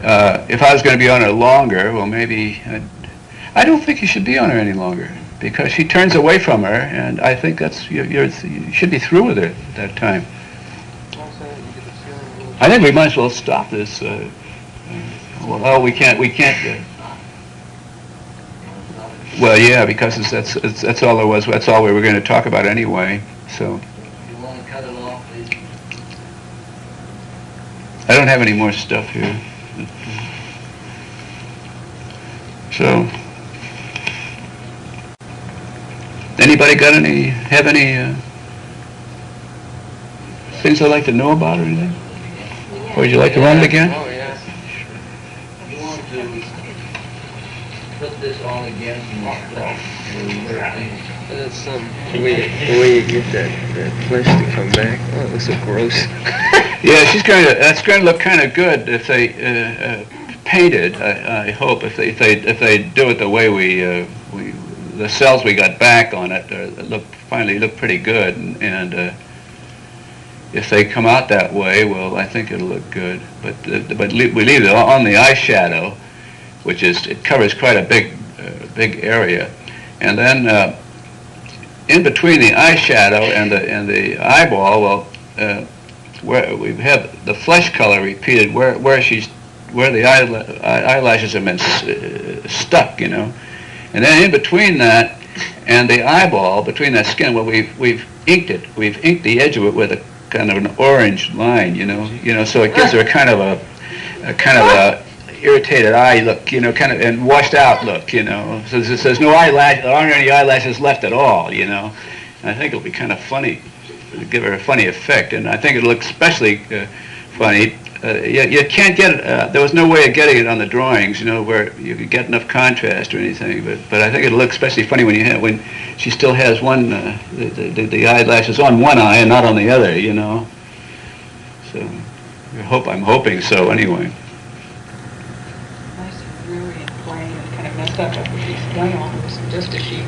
If I was going to be on her longer, well, maybe I don't think you should be on her any longer because she turns away from her, and I think that's you should be through with her at that time. I think we might as well stop this. Well, we can't. Well, yeah, because that's all there was. That's all we were going to talk about anyway. So. You want to cut it off, please? I don't have any more stuff here. So, anybody have any things they'd like to know about or anything? Or would you like to run it again? Oh, yeah. You want to put this on again That's the way you get that flesh to come back. Oh, it looks so gross. Yeah, that's going to look kind of good if they paint it. I hope if they do it the way the cells we got back on it finally look pretty good, and if they come out that way, well, I think it'll look good. But we leave it on the eyeshadow, which it covers quite a big area, and then in between the eyeshadow and the eyeball, well, where we have the flesh color repeated, where the eyelashes have been stuck, and then in between that and the eyeball, between that skin, well, we've inked it. We've inked the edge of it with a kind of an orange line, so it gives her a kind of a irritated eye look, kind of, and washed out look, So there's no eyelash, there aren't any eyelashes left at all, And I think it'll be kind of funny, give her a funny effect, and I think it'll look especially funny. You can't get there was no way of getting it on the drawings, where you could get enough contrast or anything. But I think it'll look especially funny when she still has one the eyelashes on one eye and not on the other, So I'm hoping so anyway. Nice and dreary and plain and kind of messed up after she's done all this, just as she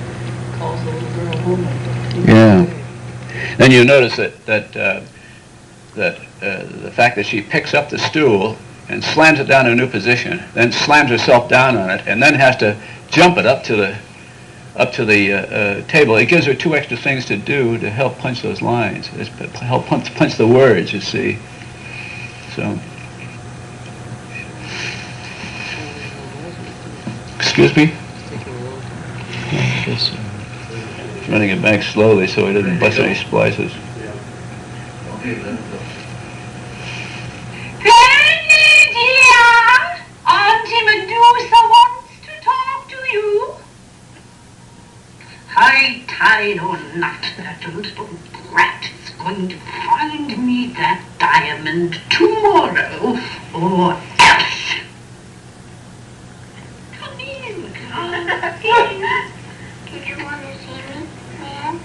calls the little girl home. Yeah. Then you notice that the fact that she picks up the stool and slams it down in a new position, then slams herself down on it, and then has to jump it up to the table. It gives her two extra things to do to help punch those lines, help punch the words, you see. So, excuse me? I guess running it back slowly so it doesn't bust any splices. Auntie Medusa wants to talk to you. High-tide or not, that little brat is going to find me that diamond tomorrow, or else. Come in, come in. Did you want to see me, Ma'am?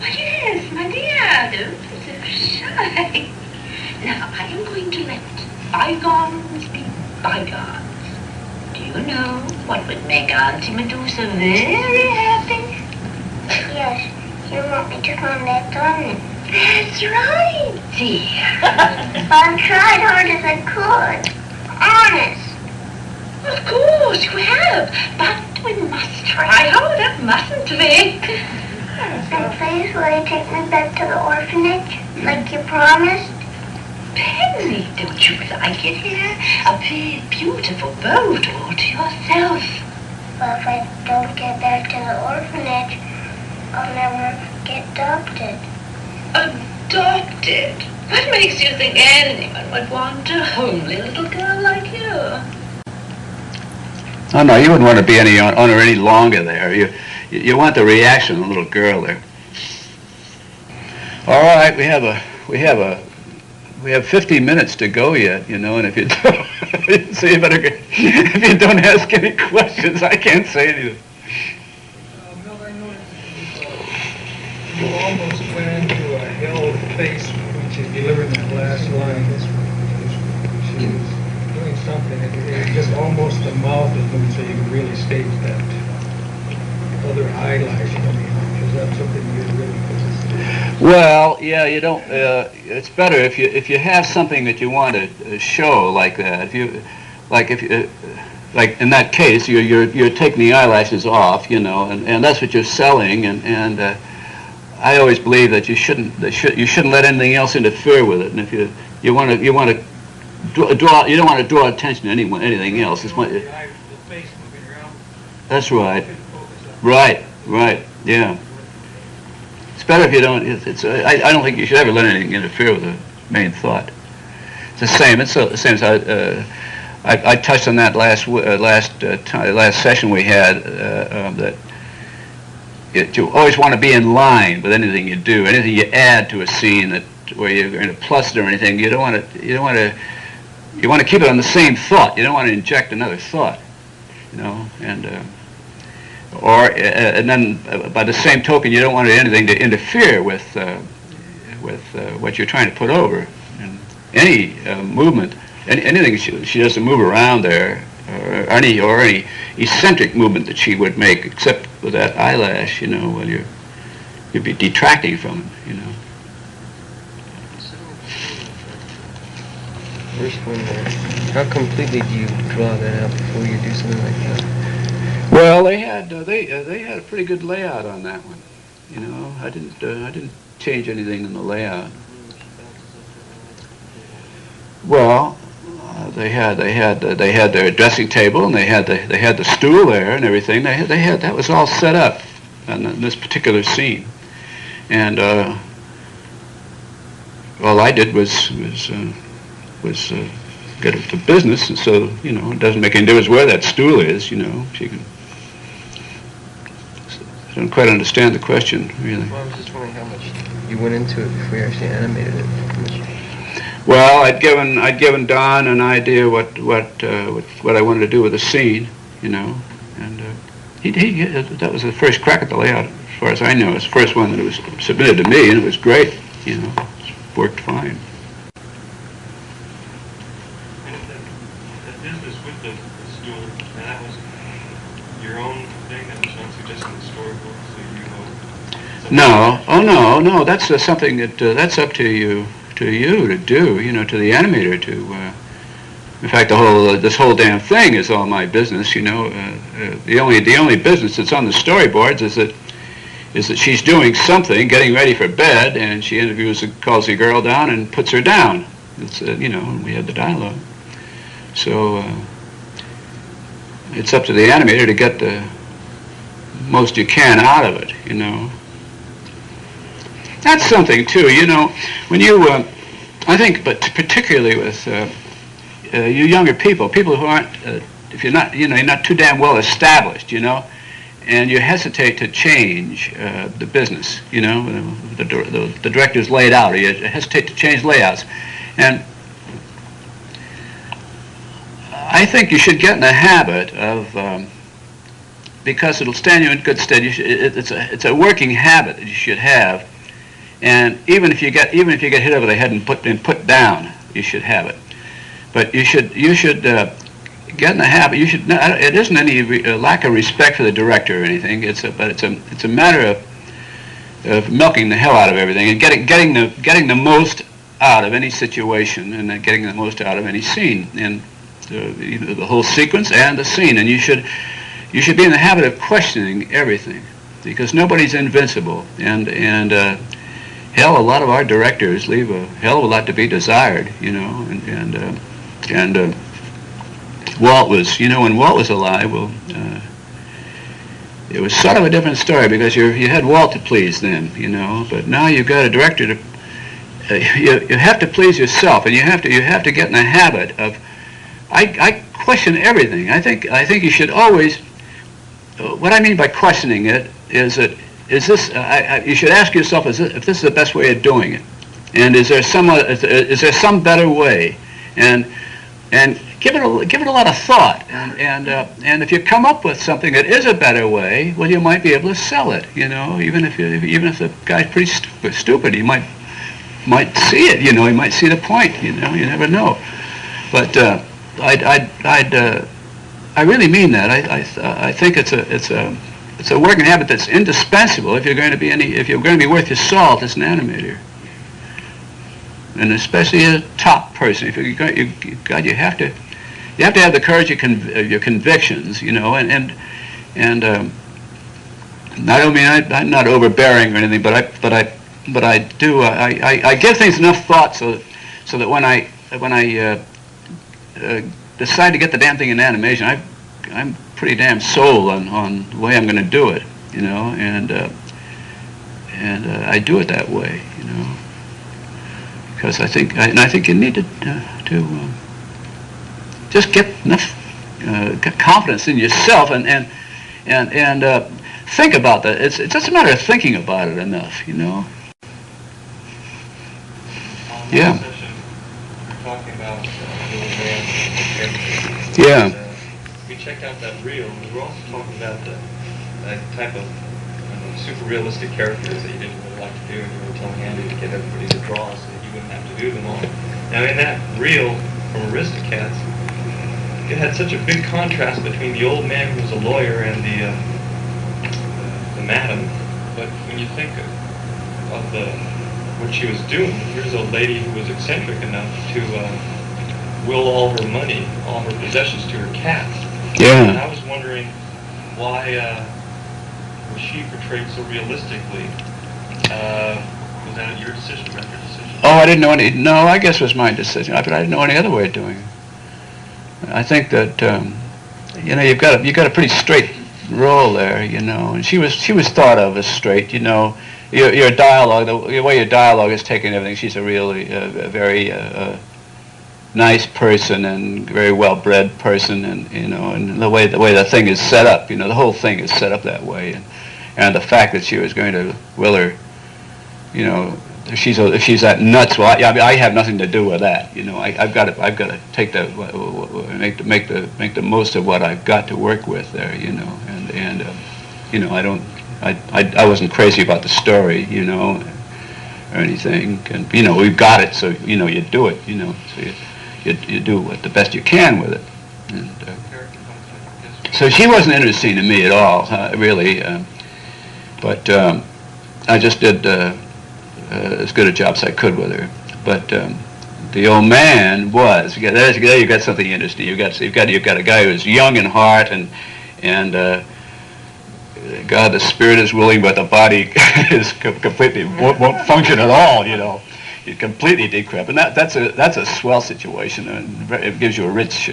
Oh, yes, my dear, don't be so shy. Now, I am going to let bygones be bygones. Do you know what would make Auntie Medusa very happy? Yes, you want me to come back on it. That's right, dear. I tried hard as I could. Honest. Of course you have, but we must try harder, mustn't we? And please, will you take me back to the orphanage, like you promised? Penny, don't you like it here? A big, beautiful boat all to yourself. But if I don't get back to the orphanage, I'll never get adopted. Adopted? What makes you think anyone would want a homely little girl like you? Oh no, you wouldn't want to be on her any longer there. You want the reaction of the little girl there. All right, we have 50 minutes to go yet, and if you don't, so if you don't ask any questions, I can't say anything. Milt, I noticed you almost went into a held face when she delivered that last line. She was doing something, it just almost the mouth was moving so you could really state that other eyelash coming off. Is that something you really Well, yeah, you don't. It's better if you have something that you want to show like that. like if like in that case, you're taking the eyelashes off, you know, and that's what you're selling, and I always believe that you shouldn't let anything else interfere with it, and if you want to draw, you don't want to draw attention to anything else. It's The face moving around. that's right, Couldn't focus on. right, yeah. It's better if you don't. I don't think you should ever let anything interfere with the main thought. It's the same. It's the same as I touched on that last session we had, that you always want to be in line with anything you do, anything you add to a scene where you're going to plus it or anything. You want to keep it on the same thought. You don't want to inject another thought, you know, and then by the same token, you don't want anything to interfere with what you're trying to put over. And any movement. Anything she does to move around there, or any eccentric movement that she would make, except with that eyelash, you know, well, you'd be detracting from it, you know. First one there. How completely do you draw that out before you do something like that? Well, they had a pretty good layout on that one, you know. I didn't change anything in the layout. Well. They had their dressing table, and they had the stool there and everything. They had that was all set up in this particular scene, and all I did was get it to business, and so you know it doesn't make any difference where that stool is. You know, she can. I don't quite understand the question, really. Well, I was just wondering how much you went into it before you actually animated it. Well, I'd given Don an idea what I wanted to do with the scene, you know, and that was the first crack at the layout, as far as I know. It was the first one that was submitted to me, and it was great, you know, it worked fine. And that business with the stool, and that was your own thing, that was not suggested in the storybook, so you No, that's something that's up to you to do, you know, to the animator to. In fact, this whole damn thing is all my business, you know. The only business that's on the storyboards is that she's doing something, getting ready for bed, and she calls the girl down and puts her down. It's you know, we had the dialogue. So it's up to the animator to get the most you can out of it, you know. That's something too, you know. When you, I think, but particularly with you younger people who aren't, if you're not, you know, you're not too damn well established, you know, and you hesitate to change the business, you know, the director's laid out, or you hesitate to change layouts, and I think you should get in the habit of, because it'll stand you in good stead. It's a working habit that you should have. And even if you get hit over the head and put down, you should have it. But you should get in the habit. It isn't any lack of respect for the director or anything. It's a matter of milking the hell out of everything and getting the most out of any situation, and then getting the most out of any scene, and the whole sequence and the scene. And you should be in the habit of questioning everything, because nobody's invincible, and hell, a lot of our directors leave a hell of a lot to be desired, you know, and Walt was, you know, when Walt was alive, well, it was sort of a different story, because you had Walt to please then, you know, but now you've got a director to, you have to please yourself, and you have to get in the habit of, I question everything. I think you should always, what I mean by questioning it is that, you should ask yourself if this is the best way of doing it, and is there some better way, and give it a lot of thought, and if you come up with something that is a better way, well, you might be able to sell it, you know, even if the guy's pretty stupid, he might see it, you know, he might see the point, you know, you never know, but I really mean that. I think it's a working habit that's indispensable if you're going to be worth your salt as an animator, and especially a top person. If you have you have to have the courage of your convictions, you know, and I don't mean I'm not overbearing or anything, but I do I give things enough thought so that when I decide to get the damn thing in animation, I'm pretty damn sold on the way I'm going to do it, you know, and I do it that way, you know, because I think you need to just get enough confidence in yourself and think about that. It's just a matter of thinking about it enough, you know. Yeah. Session, we're talking about the old man character. Yeah. And, we checked out that reel, and we were also talking about that type of super realistic characters that you didn't really like to do, and you were telling Andy to get everybody to draw so that you wouldn't have to do them all. Now in that reel from Aristocats, it had such a big contrast between the old man who was a lawyer and the madam. But when you think of what she was doing, here's a lady who was eccentric enough to will all her money, all her possessions to her cats. Yeah. And I was wondering why was she portrayed so realistically? Was that your decision, or your decision? Oh, I didn't know any. No, I guess it was my decision. But I didn't know any other way of doing it. I think that you know, you've got a pretty straight role there, you know, and she was thought of as straight, you know. Your dialogue, the way your dialogue is taking everything. She's a really very nice person and very well-bred person, and you know, and the way the thing is set up, you know, the whole thing is set up that way, and the fact that she was going to will her, you know, if she's that nuts, well, I have nothing to do with that, you know. I've got to take make the most of what I've got to work with there, you know, and you know, I wasn't crazy about the story, you know, or anything, and you know, we've got it, so you know, you do it, you know, so you do what the best you can with it, and so she wasn't interesting to me at all, really, but I just did as good a job as I could with her, but the old man was. There you got something interesting. You've got a guy who's young in heart and God, the spirit is willing, but the body is completely won't function at all. You know, it's completely decrepit. And that's a swell situation. And it gives you a rich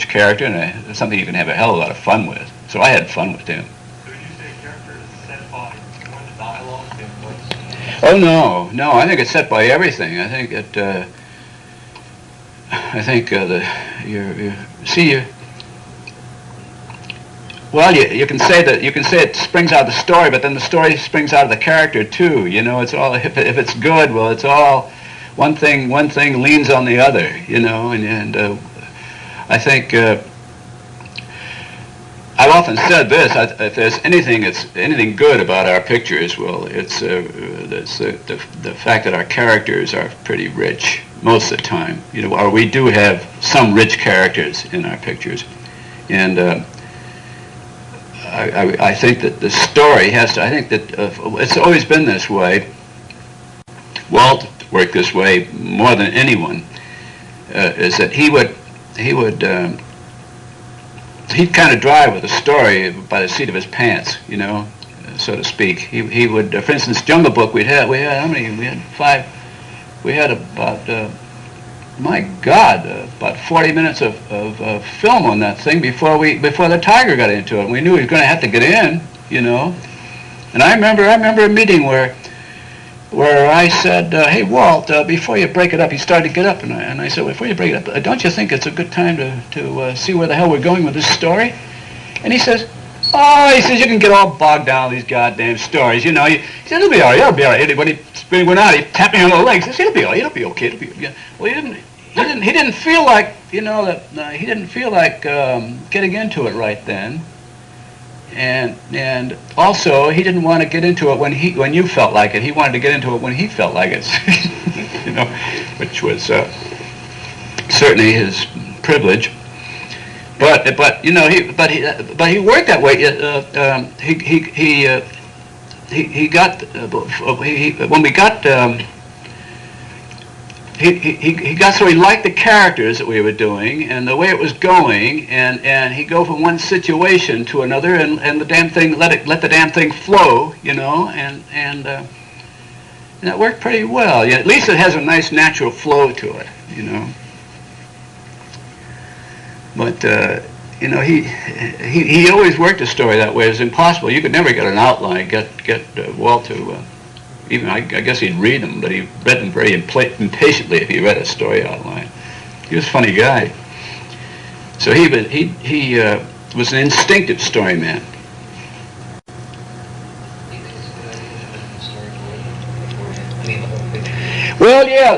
character and something you can have a hell of a lot of fun with. So I had fun with him. So would you say a character is set by one of the dialogue and what's... Oh no, I think it's set by everything. I think well, you can say it springs out of the story, but then the story springs out of the character too. You know, it's all if it's good, well, it's all one thing leans on the other. You know, and I think I've often said this: if there's anything good about our pictures, well, it's the fact that our characters are pretty rich most of the time. You know, or we do have some rich characters in our pictures, and. I think that the story has to. I think that it's always been this way. Walt worked this way more than anyone. Is that he'd kind of drive with the story by the seat of his pants, you know, so to speak. He would, for instance, Jungle Book. We had how many? We had 5. We had about. My God, about 40 minutes of film on that thing before the tiger got into it. We knew he was going to have to get in, you know. And I remember a meeting where I said, "Hey Walt, before you break it up," he started to get up, and I said, "Before you break it up, don't you think it's a good time to see where the hell we're going with this story?" And he says, "Oh," he says, "you can get all bogged down with these goddamn stories, you know." He said, "It'll be all right, it'll be all right." When he went out, he tapped me on the leg. He says, "It'll be all right, it'll be okay, it'll be okay." Well, he didn't feel like, you know, that he didn't feel like getting into it right then, and also he didn't want to get into it when you felt like it. He wanted to get into it when he felt like it, you know, which was certainly his privilege. But you know, he worked that way. When we got he got so he liked the characters that we were doing and the way it was going, and he'd go from one situation to another, and the damn thing let the damn thing flow, you know, and it worked pretty well. Yeah, at least it has a nice natural flow to it, you know. But you know, he always worked a story that way. It was impossible. You could never get an outline, get Walt to. Even I guess he'd read them, but he read them very impatiently if he read a story outline. He was a funny guy. So he was an instinctive story man. Well, yeah.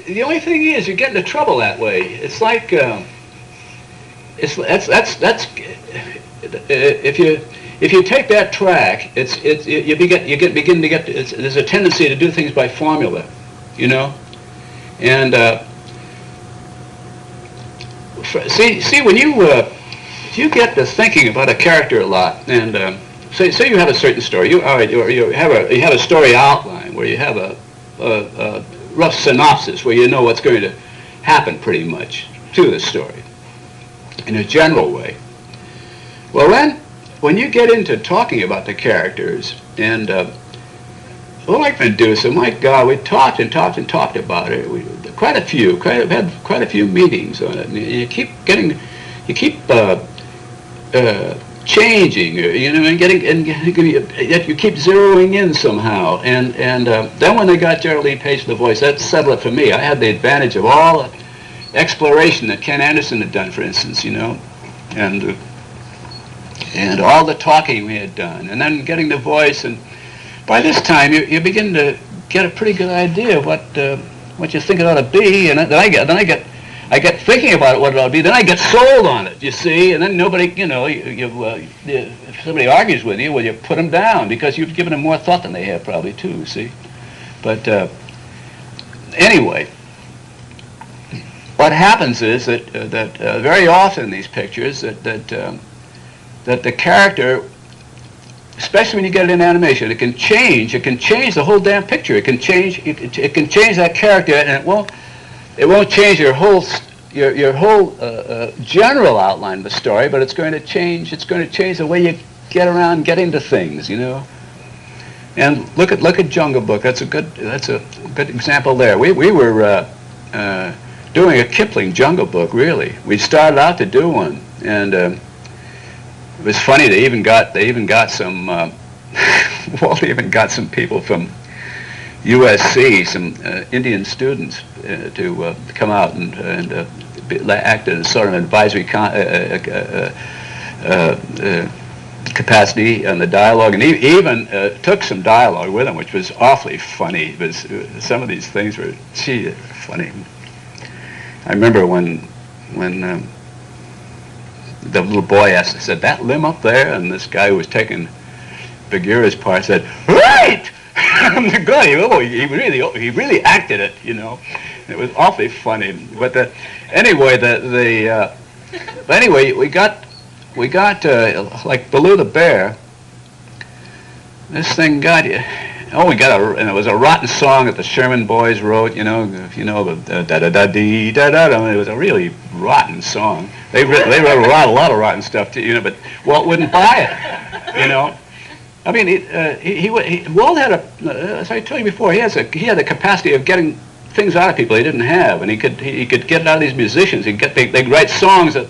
The only thing is, you get into trouble that way. It's like that's if you take that track, you begin to get. There's a tendency to do things by formula, you know, and see when you get to thinking about a character a lot, and say you have a certain story, you have a story outline where you have a rough synopsis where you know what's going to happen pretty much to the story in a general way. Well, then, when you get into talking about the characters, and what I've been doing, so my God, we talked about it. Had quite a few meetings on it. And you keep changing, you know, and yet you keep zeroing in somehow. And then when they got Geraldine Page to the voice, that settled it for me. I had the advantage of all the exploration that Ken Anderson had done, for instance, you know, and all the talking we had done, and then getting the voice, and by this time you begin to get a pretty good idea of what you think it ought to be, and then I get thinking about it, what it ought to be, then I get sold on it, you see, and then nobody, you know, if somebody argues with you, well, you put them down because you've given them more thought than they have probably too, see. But anyway, what happens is that very often in these pictures that the character, especially when you get it in animation, it can change the whole damn picture. It can change that character, and it won't change your whole general outline of the story, but it's going to change the way you get around getting to things, you know. And look at Jungle Book. That's a good example there. We were doing a Kipling Jungle Book, really. We started out to do one, and it was funny. They even got some. Walt even got some people from USC, some Indian students, to come out and act as sort of an advisory capacity on the dialogue, and even took some dialogue with them, which was awfully funny. Some of these things were, gee, funny. I remember when the little boy said, "That limb up there," and this guy who was taking Bagheera's part said, "Right!" The guy, he really acted it, you know. It was awfully funny. But anyway, we got like Baloo the Bear. This thing got you. Oh, and it was a rotten song that the Sherman boys wrote, you know, if you know the da-da-da-dee, da-da-da. I mean, it was a really rotten song. They wrote a lot of rotten stuff, too, you know, but Walt wouldn't buy it, you know. I mean, Walt had as I told you before, he had the capacity of getting things out of people he didn't have, and he could get it out of these musicians. They'd write songs that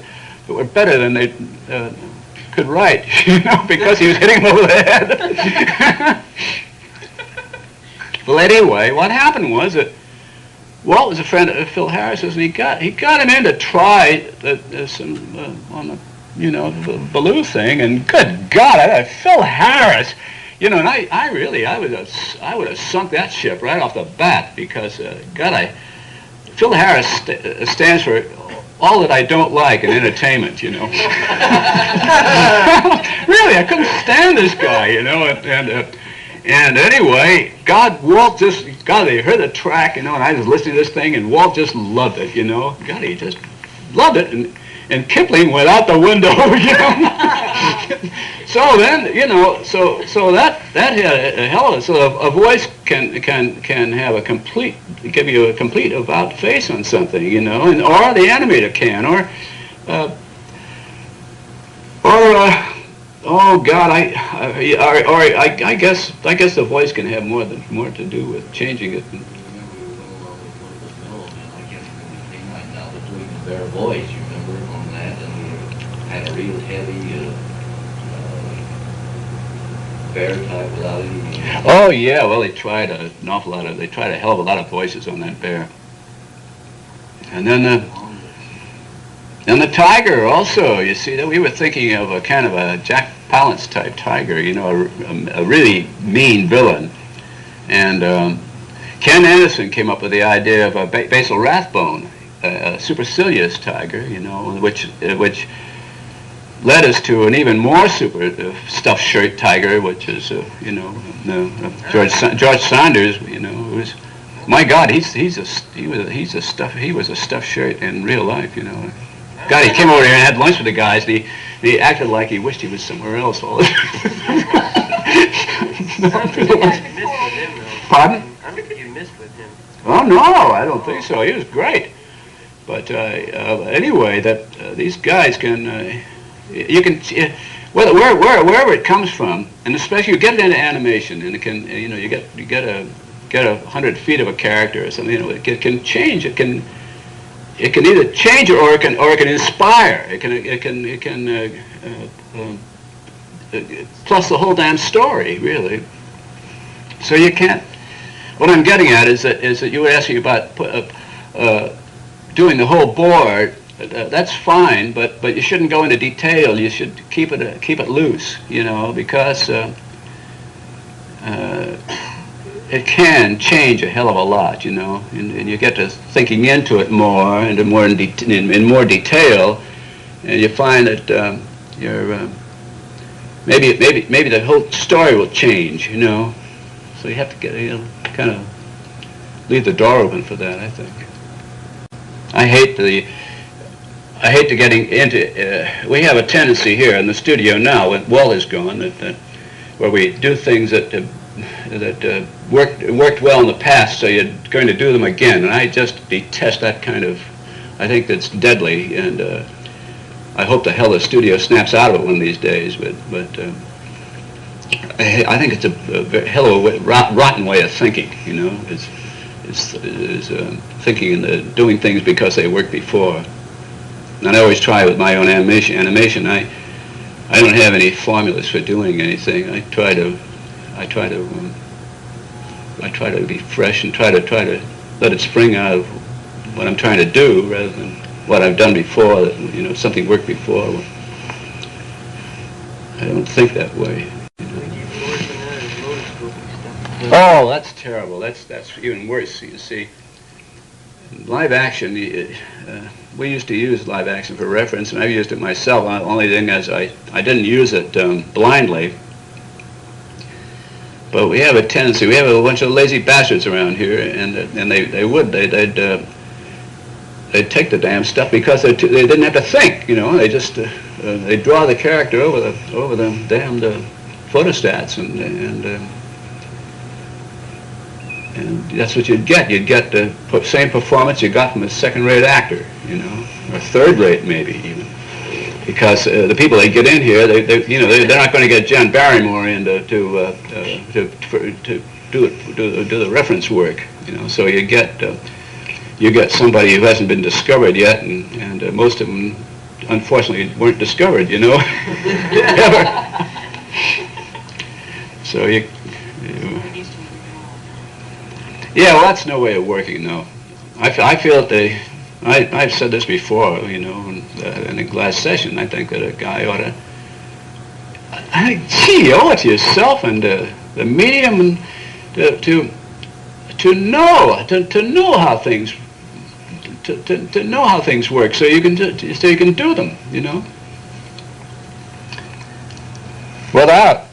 were better than they could write, you know, because he was hitting them over the head. Well, anyway, what happened was that Walt was a friend of Phil Harris's, and he got him in to try some on the, you know, the Baloo thing, and good God, Phil Harris, you know, and I would have sunk that ship right off the bat, because Phil Harris stands for all that I don't like in entertainment, you know. Really, I couldn't stand this guy, you know, and anyway, they heard the track, you know, and I was listening to this thing, and Walt just loved it, you know. God, he just loved it, and and Kipling went out the window, you know. So then, you know, so that had a hell of a, so a voice can have a complete, give you a complete about face on something, you know, and or the animator can, or oh God, I guess the voice can have more to do with changing it. Their voice, you remember on that, and we had a real heavy bear type without any. Oh yeah, well they tried a hell of a lot of voices on that bear, and then the tiger also. You see that we were thinking of a kind of a Jack Palance type tiger, you know, a really mean villain, and Ken Anderson came up with the idea of a Basil Rathbone, a supercilious tiger, you know, which led us to an even more super stuffed shirt tiger, which is you know, George Saunders, you know, who was, my God, he was a stuffed shirt in real life, you know. God, he came over here and had lunch with the guys, and he acted like he wished he was somewhere else all the time. Pardon? I don't think you missed with him. Oh no, I don't think so. He was great. But anyway, that these guys can, you can, wherever it comes from, and especially you get it into animation, and it can, you know, you get 100 feet of a character or something, you know, it can change. It can either change or it can inspire. It can plus the whole damn story, really. So you can't. What I'm getting at is that you were asking about doing the whole board. That's fine, but you shouldn't go into detail. You should keep it loose, you know, because it can change a hell of a lot, you know, and you get to thinking into it more and in more detail, and you find that maybe the whole story will change, you know. So you have to get, you know, kind of leave the door open for that, I think. I hate to getting into. We have a tendency here in the studio now, when Walt is gone, that where we do things that worked well in the past, so you're going to do them again, and I just detest that kind of. I think that's deadly, and I hope the hell the studio snaps out of it one of these days. But I think it's a hell of a rotten way of thinking. You know, is thinking and doing things because they worked before. And I always try with my own animation. I don't have any formulas for doing anything. I try to be fresh and try to let it spring out of what I'm trying to do rather than what I've done before. That, you know, something worked before. I don't think that way. Oh, that's terrible. That's even worse. You see, live action. We used to use live action for reference, and I've used it myself. The only thing is, I didn't use it blindly. But we have a tendency. We have a bunch of lazy bastards around here, and they'd take the damn stuff because they didn't have to think. You know, they just they draw the character over the damned photostats and that's what you'd get. You'd get the same performance you got from a second-rate actor, you know, or third-rate maybe even, because the people they get in here, they're not going to get John Barrymore in to do the reference work, you know. So you get somebody who hasn't been discovered yet, and most of them, unfortunately, weren't discovered, you know, ever. So yeah, well, that's no way of working, though. I feel that I've said this before, you know, in a last session. I think that a guy ought to, you owe it to yourself and the medium, and to know how things to know how things work, so you can do them, you know, without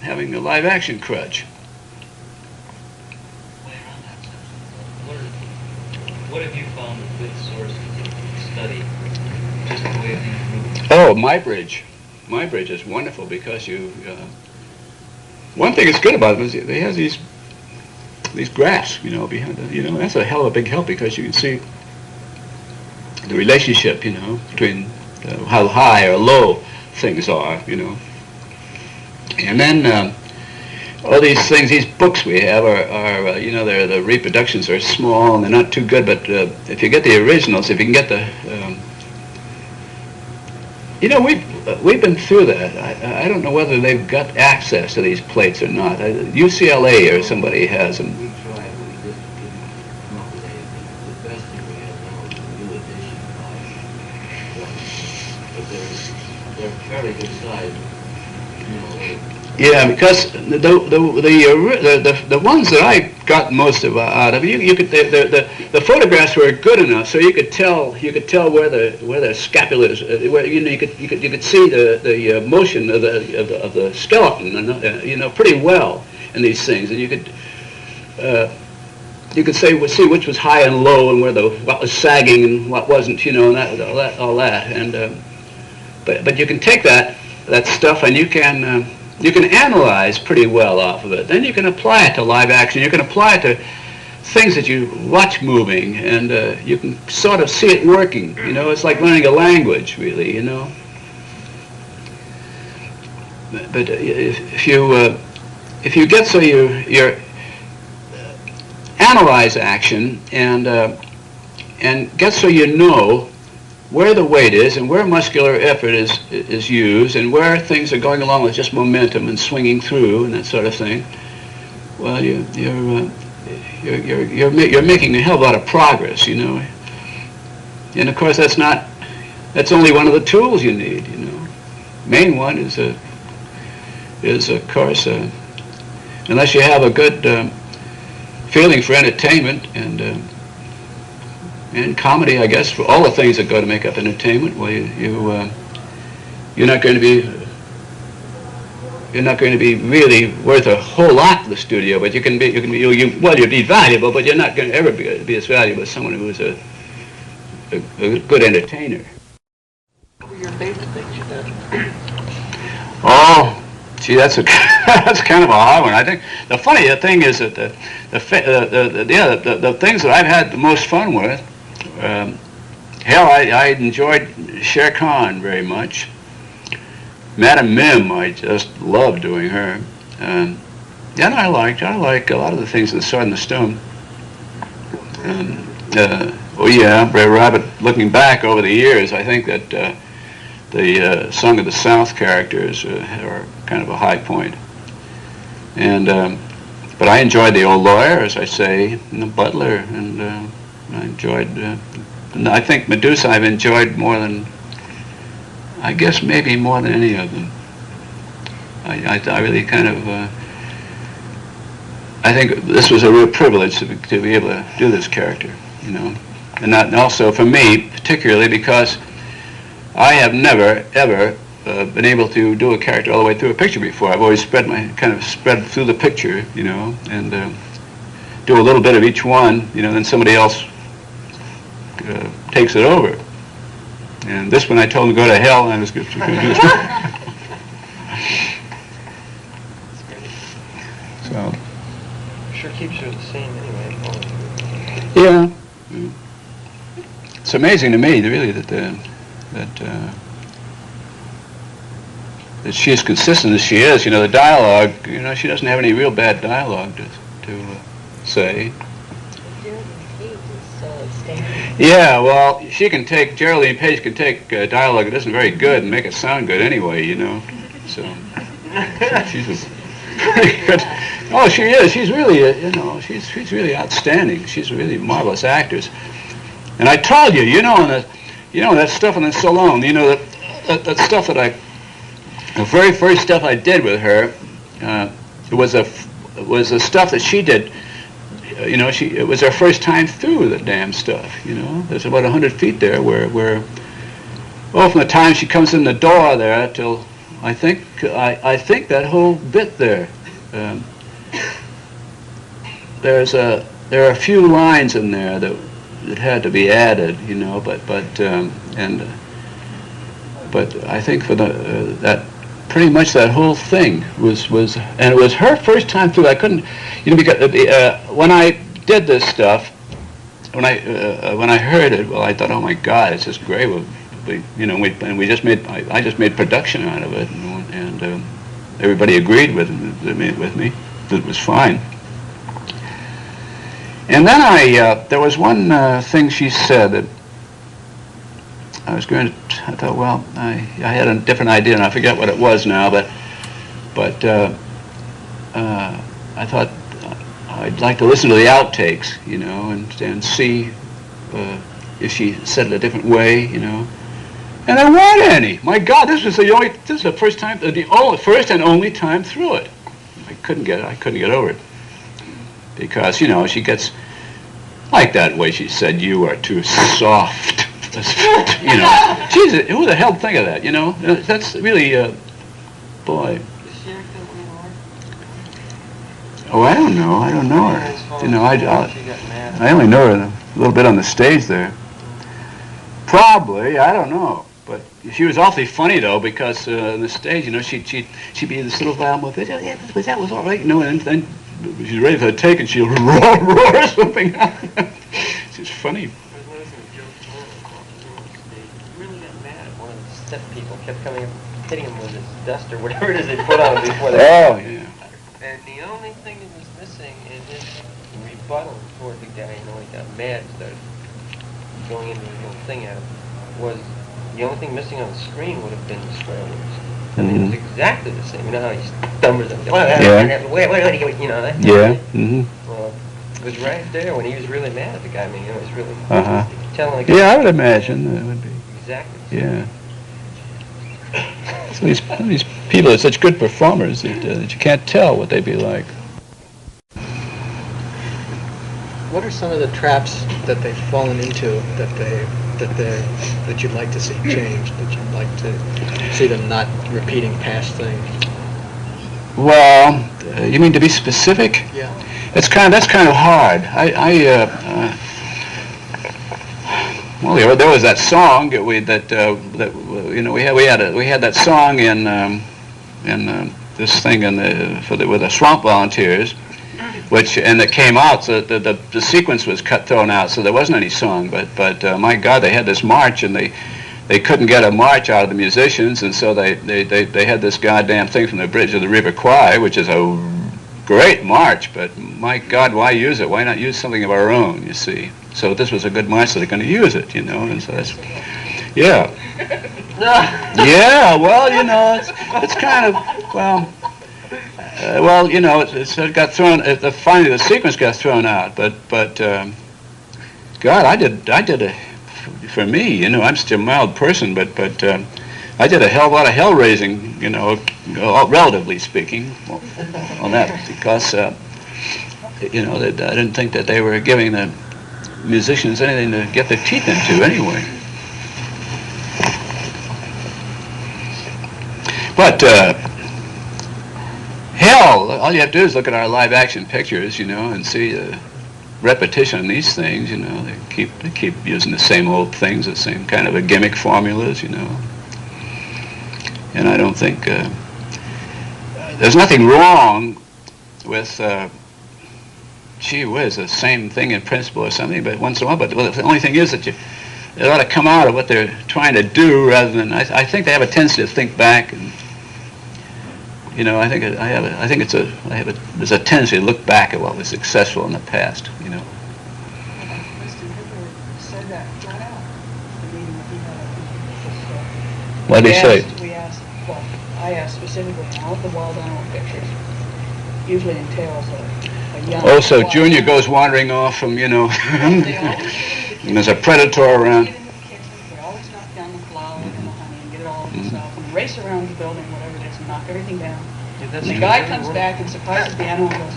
having a live action crutch. What have you found a good source of study just the way things move? Oh, my bridge. My bridge is wonderful because you. One thing that's good about it is they have these graphs, behind it. That's a hell of a big help because you can see the relationship, between how high or low things are, And then all these things, these books we have are the reproductions are small and they're not too good, but if you get the originals, if you can get the we've been through that. I don't know whether they've got access to these plates or not. UCLA or somebody has them. We tried, we just didn't come up with anything. The best thing we have now is a new edition but they're fairly good size, Yeah, because the ones that I got most out of, you could the photographs were good enough, so you could tell where the scapula is, where you could see the motion of the skeleton, pretty well in these things, and you could see which was high and low, and what was sagging and what wasn't, and all that, and but you can take that stuff and you can analyze pretty well off of it. Then you can apply it to live action. You can apply it to things that you watch moving, and you can sort of see it working. It's like learning a language, really. But if you get so you analyze action and get so you know where the weight is and where muscular effort is used and where things are going along with just momentum and swinging through and that sort of thing, well, you're making a hell of a lot of progress, And of course, that's only one of the tools you need, Main one is of course, unless you have a good feeling for entertainment and comedy, I guess, for all the things that go to make up entertainment, well, you're not going to be really worth a whole lot to the studio, but you'll be valuable, but you're not going to ever be as valuable as someone who's a good entertainer. What were your favorite things you've done? Oh, gee, that's kind of a hard one. I think the funny thing is that the things that I've had the most fun with. I enjoyed Shere Khan very much. Madame Mim, I just loved doing her. I like a lot of the things in the Sword and the Stone. Brer Rabbit. Looking back over the years, I think that the Song of the South characters are kind of a high point. But I enjoyed the old lawyer, as I say, and the butler, and I enjoyed. I think Medusa I've enjoyed more than, I guess maybe more than any of them. I really kind of. I think this was a real privilege to be able to do this character, and also for me particularly because I have never ever been able to do a character all the way through a picture before. I've always spread through the picture, and do a little bit of each one, then somebody else takes it over. And this one I told him to go to hell, and I was going to do this. So. Sure keeps you the same anyway. Yeah. It's amazing to me, really, that she is consistent as she is. The dialogue, she doesn't have any real bad dialogue to say. Yeah, well, Geraldine Page can take dialogue that isn't very good and make it sound good anyway, So, she's a pretty good. Oh, she is. She's really, she's really outstanding. She's a really marvelous actress. And I told you, that stuff in the salon, that stuff that the very first stuff I did with her, it was the stuff that she did. It was her first time through the damn stuff. There's about 100 feet there where from the time she comes in the door there till I think that whole bit there. There are a few lines in there that had to be added, but but I think for the that pretty much that whole thing was and it was her first time through. I couldn't, because when I did this stuff, when I heard it, well, I thought, oh my God, it's just great. We just made I just made production out of it, and everybody agreed with me that it was fine. And then there was one thing she said that I thought, well, I had a different idea, and I forget what it was now, but I thought I'd like to listen to the outtakes, and see if she said it a different way, And there weren't any. My God, this is the first time, first and only time through it. I couldn't get over it. Because, she gets like that way she said, "You are too soft." Jesus, who the hell would think of that, That's really, boy. Oh, I don't know her. I only know her a little bit on the stage there. Probably, I don't know. But she was awfully funny, though, because on the stage, she'd be in this little violin with it. Yeah, that was all right, and then she's ready for the take, and she'll roar something. She's funny. Step people kept coming up, hitting him with his dust or whatever it is they put on him before they... Oh, yeah. And the only thing that was missing in his rebuttal toward the guy, he got mad and started going into his little thing at him, was the only thing missing on the screen would have been the swear words. And it was exactly the same. You know how he stumbers and Yeah. that? Yeah. Mm-hmm. Well, it was right there when he was really mad at the guy. I mean, it was really... Uh-huh. You could tell him, like, Yeah, I would imagine it would be. exactly. Yeah. So these people are such good performers that you can't tell what they'd be like. What are some of the traps that they've fallen into that you'd like to see changed? That you'd like to see them not repeating past things? Well, you mean to be specific? Yeah. That's kind of hard. Well, there was that song that we had that song in this thing with the Swamp Volunteers, and it came out, so the sequence was thrown out, so there wasn't any song. But my God, they had this march, and they couldn't get a march out of the musicians, and so they had this goddamn thing from the Bridge of the River Kwai, which is a great march. But my God, why use it? Why not use something of our own? You see. So this was a good march, so they're going to use it, and so that's, yeah. Yeah, well, it's kind of, it got thrown, finally the sequence got thrown out, but God, I did it, for me, I'm still a mild person, but I did a hell of a lot of hell-raising, relatively speaking, on that, because, I didn't think that they were giving the musicians anything to get their teeth into anyway. But hell, all you have to do is look at our live action pictures, and see the repetition of these things. They keep using the same old things, the same kind of a gimmick formulas, And I don't think there's nothing wrong with. Gee whiz, the same thing in principle or something, but once in a while. But the only thing is that it ought to come out of what they're trying to do rather than. I think they have a tendency to think back, and there's a tendency to look back at what was successful in the past. Mr. Hitler said that flat out. The meeting that he had. What did he say? I asked specifically, all of the wild animal pictures usually entails a young... Oh, so Junior goes wandering off from, and there's a predator around. They always knock down the flour and the honey and get it all themselves and race around the building, whatever it is, and knock everything down. And the guy comes back and surprises the animal and goes,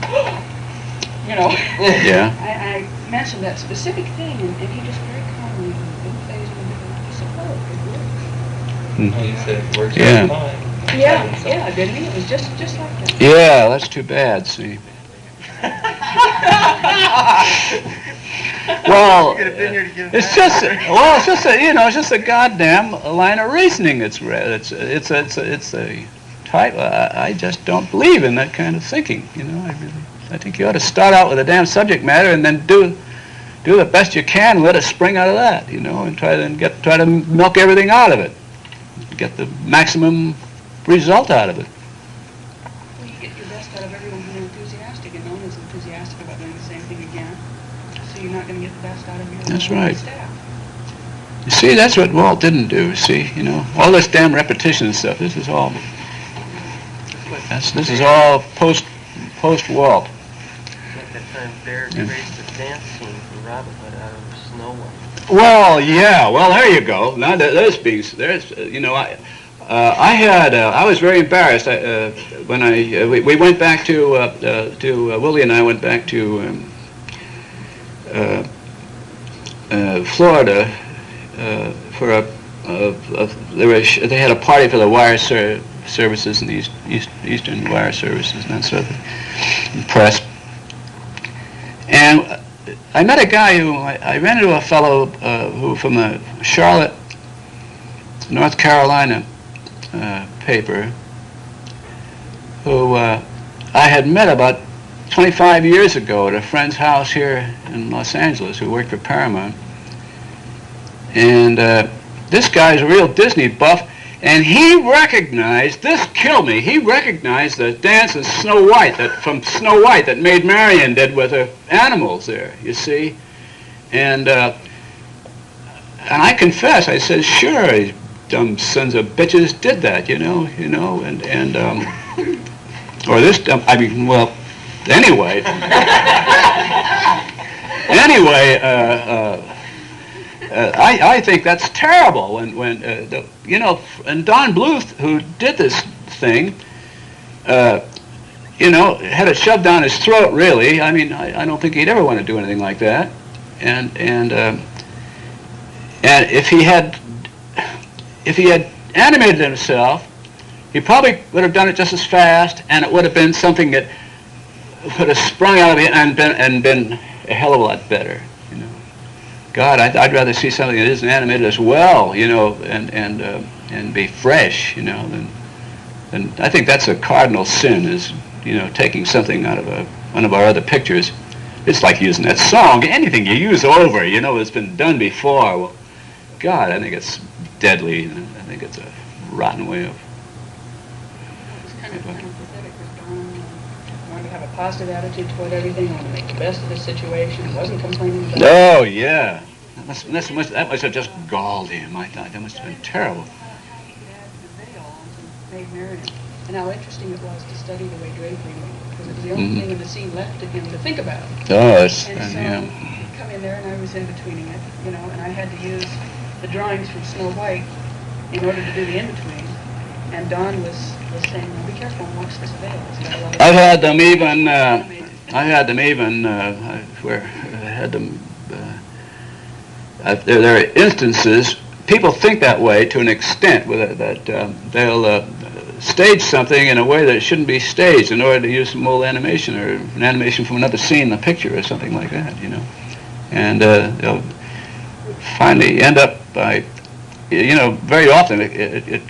Yeah. I mentioned that specific thing, and he just very calmly didn't phase me. He said, oh, it works. Well, you said it works Yeah. all the time. Yeah, didn't he? It was just like that. Yeah, that's too bad, see. Well, You get a vineyard to give it's back. just it's just a goddamn line of reasoning. It's a type. I just don't believe in that kind of thinking. I think you ought to start out with a damn subject matter and then do the best you can and let it spring out of that. And try to milk everything out of it, get the maximum result out of it. Well, you get your best out of everyone who's enthusiastic, and no one is enthusiastic about doing the same thing again. So you're not going to get the best out of your That's right. staff. You see, that's what Walt didn't do. See, all this damn repetition and stuff. This is all post Walt. Like that time Bear traced the dance scene from Robin Hood out of Snow White. Well, yeah. Well, there you go. Now I was very embarrassed when we went back to Willie and I went back to Florida for they had a party for the wire services and the Eastern wire services and that sort of thing, and press. And I met a guy I ran into a fellow who from the Charlotte, North Carolina paper, who I had met about 25 years ago at a friend's house here in Los Angeles who worked for Paramount. And this guy's a real Disney buff, and he recognized, this killed me, he recognized the dance of Snow White, from Snow White that Maid Marian did with the animals there, you see. And I confess, I said, sure, these dumb sons of bitches did that, or this dumb, anyway. I think that's terrible. And Don Bluth, who did this thing, had it shoved down his throat. Really, I don't think he'd ever want to do anything like that. And if he had animated himself, he probably would have done it just as fast, and it would have been something that would have sprung out of it and been a hell of a lot better. God, I'd rather see something that isn't animated as well, and be fresh, than I think that's a cardinal sin, is taking something out of one of our other pictures. It's like using that song. Anything you use over, it's been done before. Well, God, I think it's deadly. I think it's a rotten way of. It was kind of pathetic with Don. Wanted to have a positive attitude toward everything. Wanted to make the best of the situation. Wasn't complaining about it. Oh yeah, that must have just galled him. I thought that must have been terrible. He had the veil on to Maid Marian, and how interesting it was to study the way drapery moved, because it was the only thing in the scene left to him to think about. Oh, it's And so he'd come in there, and I was in betweening it, and I had to use the drawings from Snow White in order to do the in-between. And Don was saying, well, be careful and watch this veil. It's got a lot of I've had them even. There are instances. People think that way to an extent, that they'll stage something in a way that it shouldn't be staged in order to use some old animation or an animation from another scene in the picture or something like that, And they'll finally end up by, very often it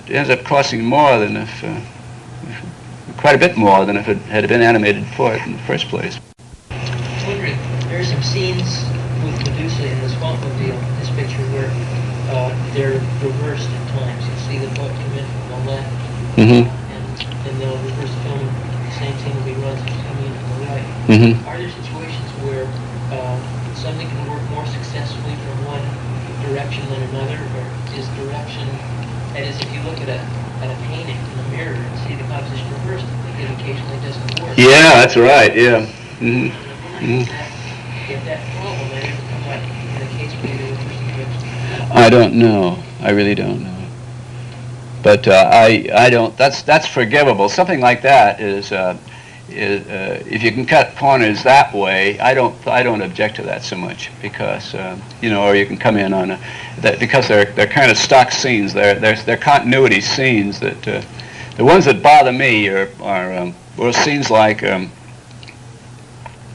ends up costing more than quite a bit more than if it had been animated for it in the first place. I was wondering, there are some scenes with Medusa in the Swampmobile, this picture, where they're reversed at times. You'll see the boat come in from the left, and they'll reverse film, the same scene will be run coming in from the right. Are there situations where something can work more successfully from one direction than another, or is direction, that is, if you look at a painting in the mirror and see the composition reversed, it occasionally doesn't work. Yeah, that's right, yeah. If that problem, then it becomes like in the case where you're reversing direction. I don't know. I really don't know. But I don't. That's forgivable. Something like that is if you can cut corners that way, I don't object to that so much, because or you can come in on because they're kind of stock scenes. They're continuity scenes that the ones that bother me are scenes like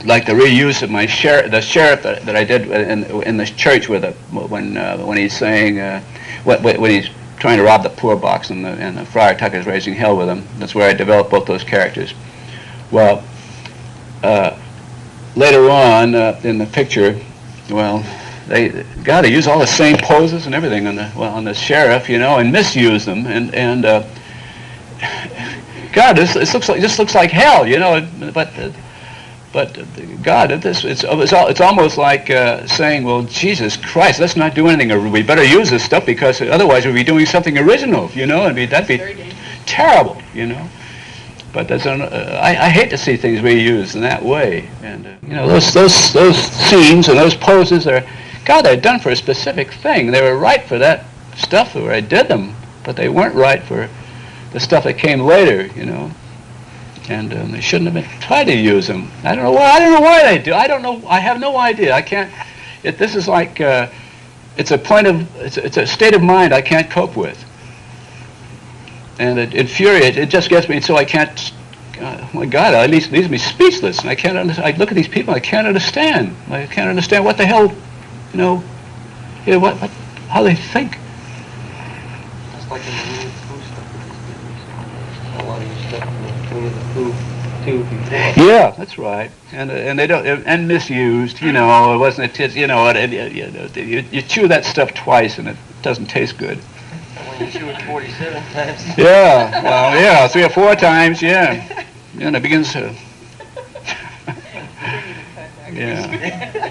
like the reuse of the sheriff that I did in the church with when he's saying when he's trying to rob the poor box and the Friar Tucker's raising hell with him. That's where I developed both those characters. Well, later on in the picture, well, they use all the same poses and everything on the sheriff, and misuse them and God, this looks like hell, but God, it's almost like saying, well, Jesus Christ, let's not do anything, or we better use this stuff because otherwise we'll be doing something original, that'd be terrible, But that's I hate to see things reused in that way, and those scenes and those poses they're done for a specific thing. They were right for that stuff where I did them, but they weren't right for the stuff that came later, and they shouldn't have been tried to use them. I don't know why they do. I don't know. I have no idea. I can't. This is like it's a state of mind I can't cope with, and it infuriates. It just gets me so I can't. Oh my God! At least leaves me speechless, and I can't. I look at these people. I can't understand. I can't understand what the hell, what how they think. That's like in the Winnie the Pooh stuff. A lot of your stuff in the Winnie the Pooh too before. Yeah, that's right. And they don't and misused. It wasn't a tis. You chew that stuff twice and it doesn't taste good. When you chew it 47 times. Yeah, well, yeah, 3 or 4 times. Yeah, and it begins to. Yeah.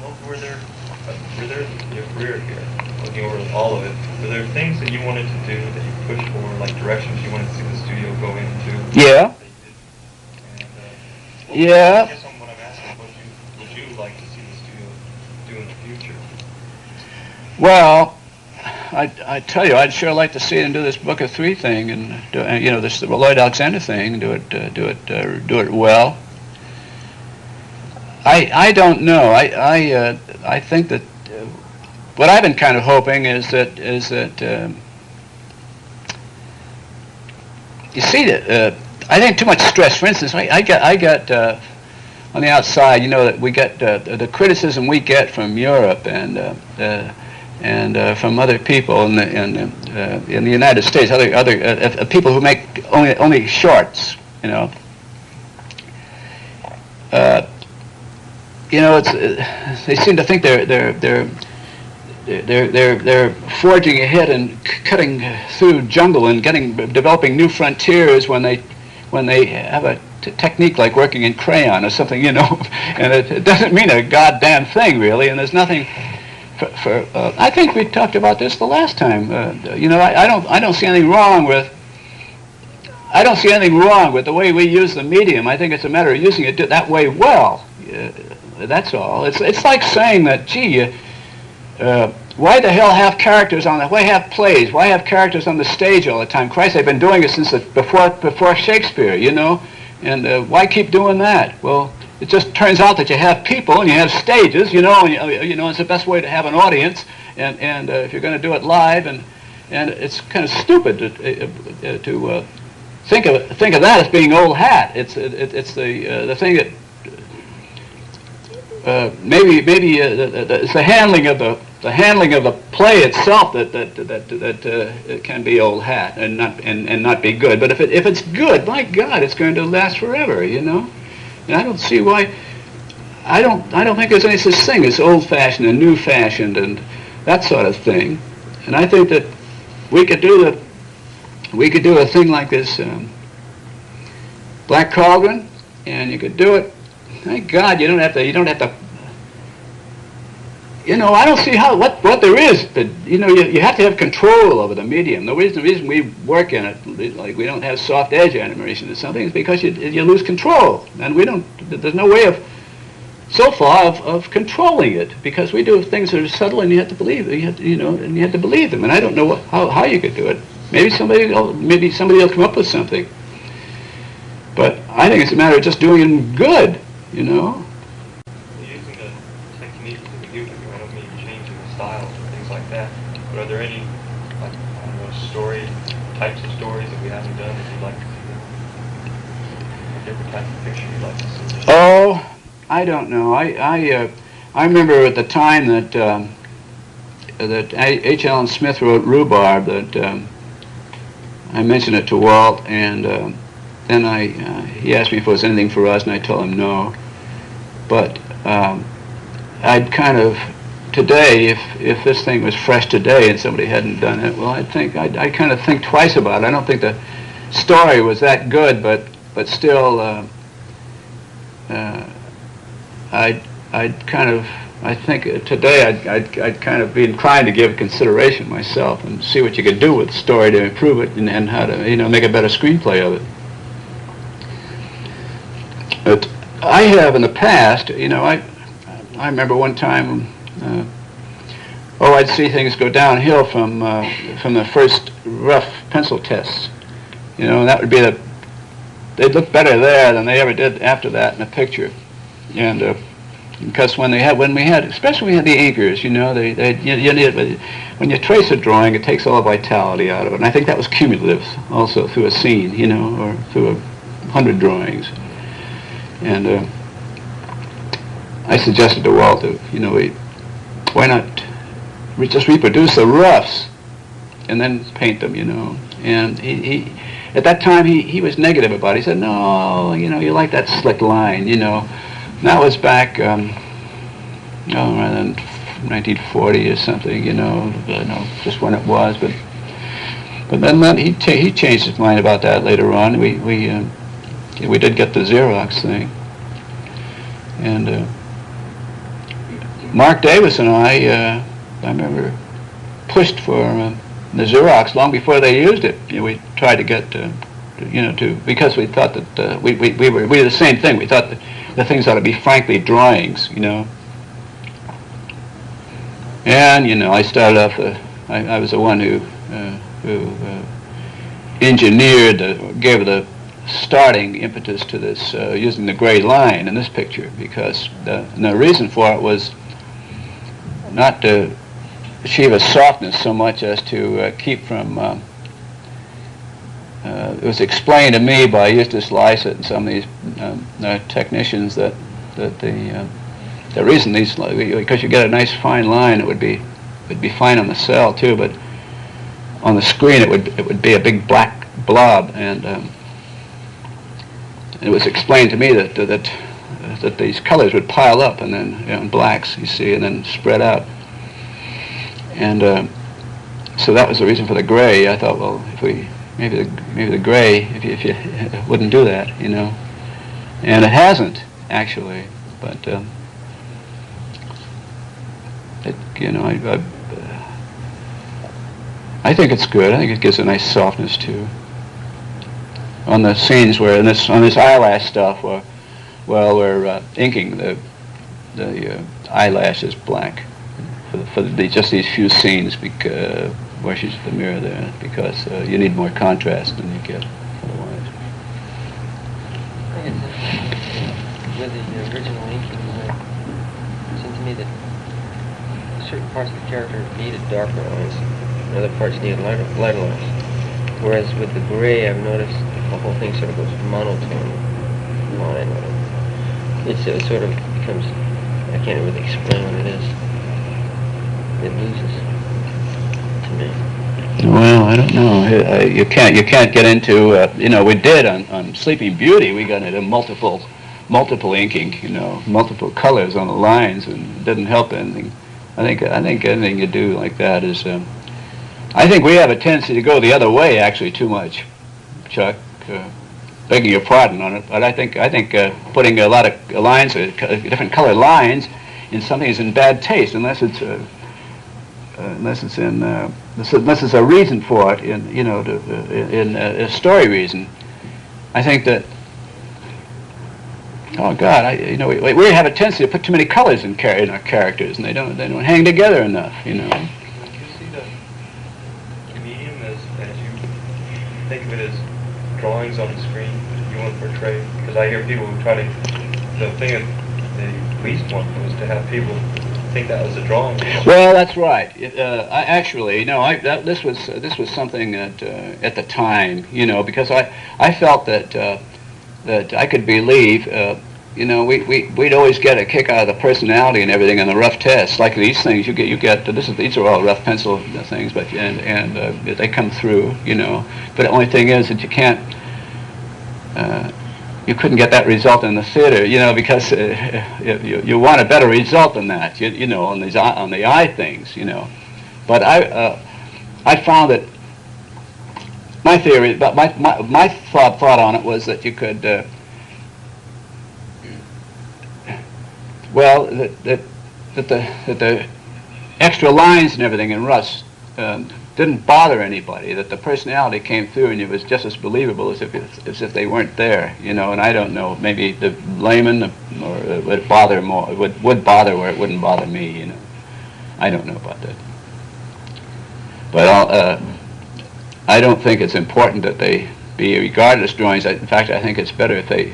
Well, were there your career here, looking over all of it, were there things that you wanted to do that you pushed for, like directions you wanted to see the studio go into? Yeah. Yeah. I guess what I'm asking, would you like to see the studio do in the future? Well, I tell you, I'd sure like to see them do this Book of Three thing and this the Lloyd Alexander thing, do it well. I don't know. I think that what I've been kind of hoping is that you see that I think too much stress. For instance, I got on the outside, that we get the criticism we get from Europe and from other people in the United States, other people who make only shorts, they seem to think they're forging ahead and cutting through jungle and developing new frontiers when they have a technique like working in crayon or something, and it doesn't mean a goddamn thing really, and there's nothing for I think we talked about this the last time. I don't see anything wrong with. I don't see anything wrong with the way we use the medium. I think it's a matter of using it that way well. That's all. It's like saying that, gee, why the hell have characters why have plays? Why have characters on the stage all the time? Christ, they've been doing it since before Shakespeare, and why keep doing that? Well, it just turns out that you have people and you have stages, and it's the best way to have an audience, and if you're going to do it live, and it's kind of stupid to think of that as being old hat. It's the thing that. Maybe it's the handling of the play itself that can be old hat and not be good. But if it's good, my God, it's going to last forever, And I don't see why. I don't think there's any such thing as old-fashioned and new-fashioned and that sort of thing. And I think that we could do a thing like this Black Cauldron, and you could do it. Thank God you don't have to. I don't see what there is, but you have to have control over the medium. The reason we work in it, like we don't have soft edge animation or something, is because you lose control, and we don't. There's no way of controlling it, because we do things that are subtle, and you have to believe. You have to believe them, and I don't know how you could do it. Maybe somebody will come up with something. But I think it's a matter of just doing it good. Using the techniques that we do, I don't mean changing the styles or things like that, but are there any, types of stories that we haven't done that you'd like to see? a different type of picture you'd like to see? Oh, I don't know. I remember at the time that that H. Allen Smith wrote Rhubarb, that I mentioned it to Walt, and then he asked me if it was anything for us, and I told him no. But I'd kind of, today, if this thing was fresh today and somebody hadn't done it, well, I'd kind of think twice about it. I don't think the story was that good, but still, I think today I'd kind of be inclined to give consideration myself and see what you could do with the story to improve it and how to, make a better screenplay of it. But I have in the past, I remember one time, I'd see things go downhill from the first rough pencil tests. And that would be they'd look better there than they ever did after that in a picture. And because when we had, especially when we had the inkers, when you trace a drawing, it takes all the vitality out of it. And I think that was cumulative also through a scene, or through 100 drawings. And I suggested to Walt that, why not just reproduce the roughs and then paint them, And he at that time, he was negative about it. He said, no, you like that slick line, And that was back, around 1940 or something, I don't know just when it was, but then he changed his mind about that later on. We did get the Xerox thing, and Mark Davis and I remember pushed for the Xerox long before they used it. We tried to get because we thought that we were the same thing. We thought that the things ought to be frankly drawings, And I started off. I was the one who engineered, gave the starting impetus to this using the gray line in this picture, because the reason for it was not to achieve a softness so much as to keep from. It was explained to me by Eustace Lycett and some of these technicians that the reason these, because you get a nice fine line, it would be fine on the cell too, but on the screen it would be a big black blob, and it was explained to me that these colors would pile up and then blacks, you see, and then spread out. And so that was the reason for the gray. I thought, well, if we maybe the gray, if you wouldn't do that, and it hasn't actually, but I think it's good. I think it gives a nice softness too. On the scenes where on this eyelash stuff, we're inking the eyelashes black for just these few scenes where she's at the mirror there, because you need more contrast than you get otherwise. I think with the original inking, it seemed to me that certain parts of the character needed darker lines, and other parts needed lighter lines. Whereas with the gray, I've noticed the whole thing sort of goes monotone line. It sort of becomes, I can't really explain what it is. It loses to me. Well, I don't know. You can't get into, we did on Sleeping Beauty, we got into multiple inking, multiple colors on the lines, and it didn't help anything. I think anything you do like that is, I think we have a tendency to go the other way actually too much, Chuck. Begging your pardon on it, but I think putting a lot of lines, different colored lines, in something is in bad taste unless it's a reason for it, in a story reason. I think that. Oh God, we have a tendency to put too many colors in our characters, and they don't hang together enough, Do you see the medium as you think of it as drawings on the screen you want to portray? Because I hear people who try to. The thing that the least want was to have people think that was a drawing. Well, that's right. This was something that at the time, because I felt that that I could believe. We'd always get a kick out of the personality and everything in the rough tests. Like these things, these are all rough pencil things, but they come through, But the only thing is that you couldn't get that result in the theater, because you want a better result than that, on the eye things, But I found that my theory, but my thought on it was that you could. That the extra lines and everything in Russ didn't bother anybody. That the personality came through, and it was just as believable as if they weren't there. And I don't know. Maybe the layman would bother more. Would bother where it wouldn't bother me. I don't know about that. But I don't think it's important that they be regarded as drawings. In fact, I think it's better if they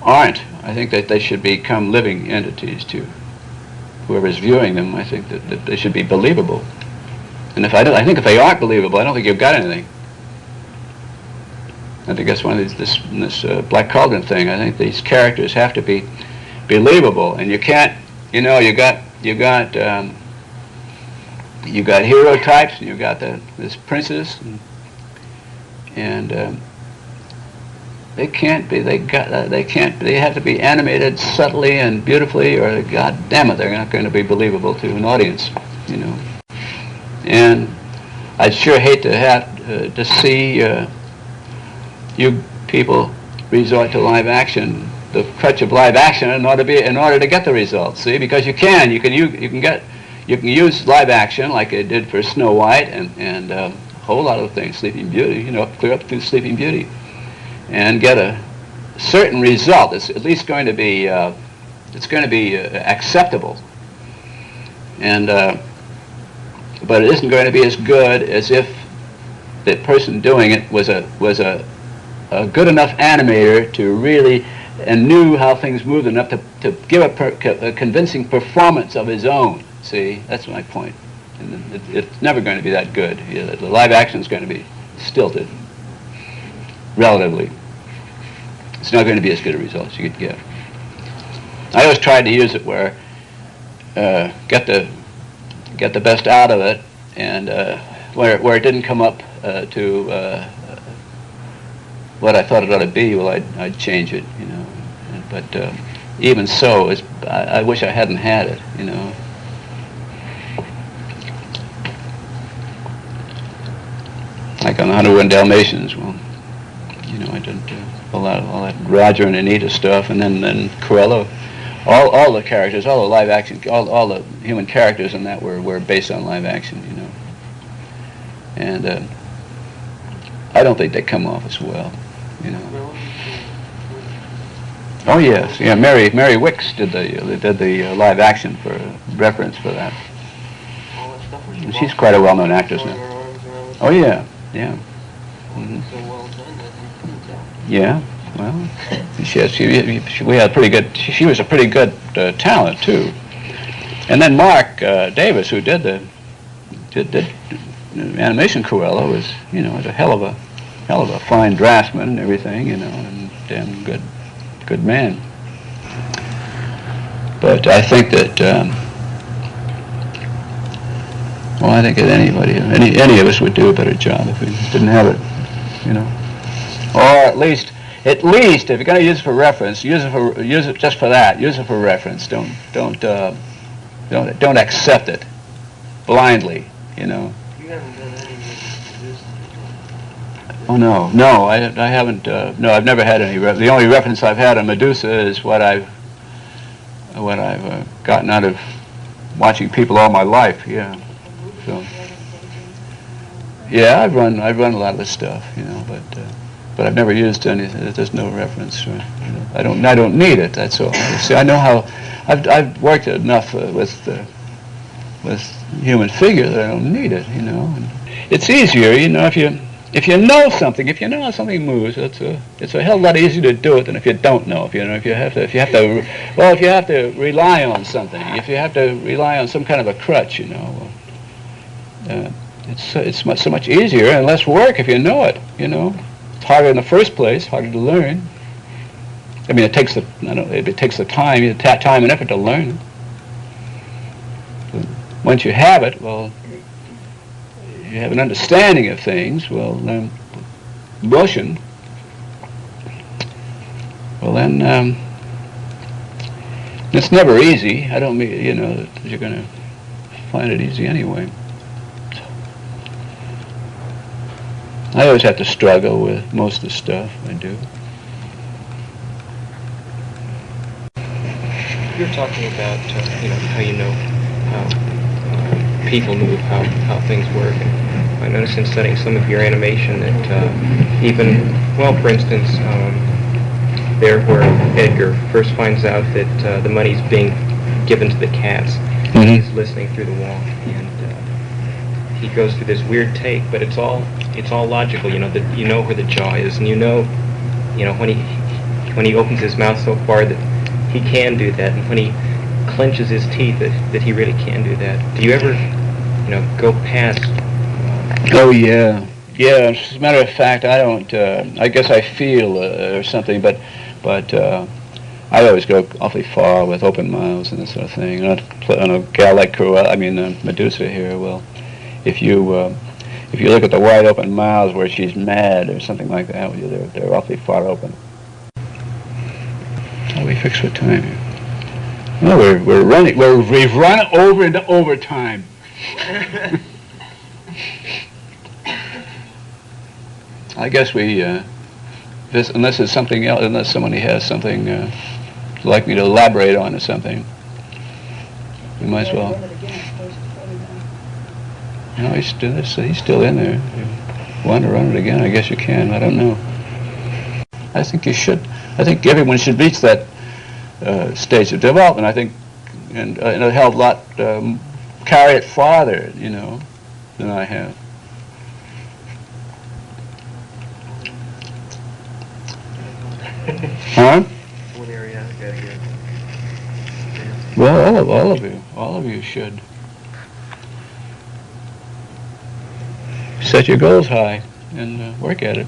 aren't. I think that they should become living entities to whoever's viewing them. I think that they should be believable. And I think if they aren't believable, I don't think you've got anything. I think that's one of this Black Cauldron thing. I think these characters have to be believable, and you can't. You got hero types, and you got this princess, and they can't be. They can't. They have to be animated subtly and beautifully, or God damn it, they're not going to be believable to an audience. And I'd sure hate to have to see you people resort to live action, the crutch of live action, in order to get the results. See, because you can use live action like they did for Snow White and a whole lot of things, Sleeping Beauty. Clear up through Sleeping Beauty, and get a certain result. It's at least going to be acceptable, and but it isn't going to be as good as if the person doing it was a good enough animator to really and knew how things moved enough to give a convincing performance of his own. See, that's my point. And it's never going to be that good. The live action is going to be stilted, relatively. It's not going to be as good a result as you could get. I always tried to use it where get the best out of it, and where it didn't come up to what I thought it ought to be, well, I'd change it, But even so, I wish I hadn't had it, Like on the 101 Dalmatians, well, I did all that Roger and Anita stuff, and then Corella. All the characters, all the live action, all the human characters in that were based on live action, And I don't think they come off as well, Oh yes, yeah. Mary Wicks did the live action for reference for that. And she's quite a well-known actress now. Oh yeah, yeah. Mm-hmm. Yeah. Well, we had pretty good. She was a pretty good talent too. And then Mark Davis, who did animation Cruella, was was a hell of a fine draftsman and everything, and damn good man. But I think that I think that any of us would do a better job if we didn't have it, or at least if you're going to use it for reference, use it just for that. Use it for reference. Don't accept it blindly. You haven't done any producing. Oh no, I haven't. No, I've never had any. The only reference I've had on Medusa is what I've gotten out of watching people all my life. Yeah. So. Yeah, I've run a lot of this stuff, but I've never used anything. There's no reference. I don't need it. That's all. See, I know how. I've worked enough with human figure that I don't need it. And it's easier, if you know something. If you know how something moves, it's a hell of a lot easier to do it than if you don't know. If you have to rely on something. If you have to rely on some kind of a crutch, it's so much easier and less work if you know it. It's harder in the first place, harder to learn. I mean, it takes the, I don't know, it takes the time, time and effort to learn it. But once you have it, well, you have an understanding of things, well, then, motion, well then, it's never easy. I don't mean, you know, that you're going to find it easy anyway. I always have to struggle with most of the stuff I do. You're talking about, how you know how people move, how things work. And I noticed in studying some of your animation that even, well, for instance, there where Edgar first finds out that the money's being given to the cats, he's listening through the wall, and he goes through this weird take, but it's all logical. You know that you know where the jaw is, and you know when he opens his mouth so far that he can do that, and when he clenches his teeth that he really can do that. Do you ever, go past? Oh yeah. As a matter of fact, I don't. I guess I feel or something, but I always go awfully far with open mouths and that sort of thing. On a gal like Cruella, I mean Medusa here. Well, if you look at the wide open mouths where she's mad or something like that, they're awfully far open. How we fix what time here? Well, we're running. We've run over into overtime. I guess we, unless there's something else, unless somebody has something like me to elaborate on or something, we might as well. No, he's still in there. If you want to run it again, I guess you can. I don't know. I think you should. I think everyone should reach that stage of development. I think, and a hell of a lot carry it farther, than I have. Huh? One area I gotta get. Well, all of you should set your goals high and work at it.